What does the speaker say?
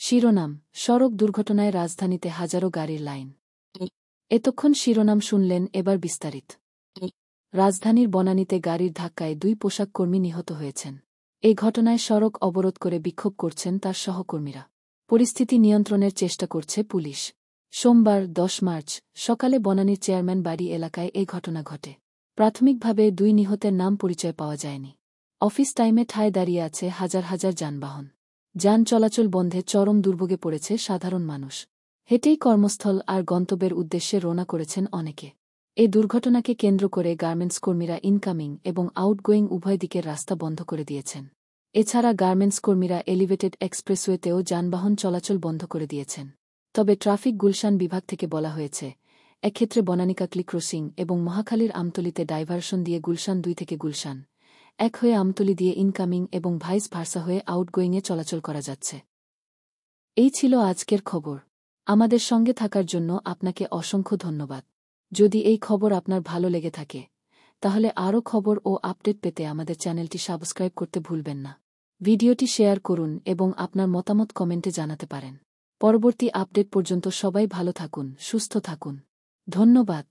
শিরোনাম: সড়ক দুর্ঘটনায় রাজধানীতে হাজারো গাড়ির লাইন। এতক্ষণ শিরোনাম শুনলেন, এবার বিস্তারিত। রাজধানীর বনানীতে গাড়ির ধাক্কায় 2 পোশাক কর্মী নিহত হয়েছেন। এই ঘটনায় সড়ক অবরোধ করে বিক্ষোভ করছেন তার সহকর্মীরা। পরিস্থিতি নিয়ন্ত্রণের চেষ্টা করছে পুলিশ। সোমবার 10 মার্চ সকালে বনানীর চেয়ারম্যান বাড়ি এলাকায় এই ঘটনা ঘটে। প্রাথমিকভাবে 2 নিহতের নাম পরিচয় পাওয়া যায়নি। অফিস টাইমে ঠায় দাঁড়িয়ে আছে হাজার হাজার যানবাহন। যান চলাচল বন্ধে চরম দুর্ভোগে পড়েছে সাধারণ মানুষ। হেঁটেই কর্মস্থল আর গন্তব্যের উদ্দেশ্যে রওনা করেছেন অনেকে। এ দুর্ঘটনাকে কেন্দ্র করে গার্মেন্টস কর্মীরা ইনকামিং এবং আউটগোয়িং উভয় দিকের রাস্তা বন্ধ করে দিয়েছেন। এছাড়া গার্মেন্টস কর্মীরা এলিভেটেড এক্সপ্রেসওয়েতেও যানবাহন চলাচল বন্ধ করে দিয়েছেন। তবে ট্রাফিক গুলশান বিভাগ থেকে বলা হয়েছে, এক্ষেত্রে বনানীকাকলি ক্রসিং এবং মহাখালীর আমতলিতে ডাইভারশন দিয়ে গুলশান 2 থেকে গুলশান 1 হয়ে আমতলি দিয়ে ইনকামিং এবং ভাইস ভার্সা হয়ে আউটগোয়িংয়ে চলাচল করা যাচ্ছে। এই ছিল আজকের খবর। আমাদের সঙ্গে থাকার জন্য আপনাকে অসংখ্য ধন্যবাদ। যদি এই খবর আপনার ভালো লেগে থাকে, তাহলে আরও খবর ও আপডেট পেতে আমাদের চ্যানেলটি সাবস্ক্রাইব করতে ভুলবেন না। ভিডিওটি শেয়ার করুন এবং আপনার মতামত কমেন্টে জানাতে পারেন। পরবর্তী আপডেট পর্যন্ত সবাই ভালো থাকুন, সুস্থ থাকুন। ধন্যবাদ।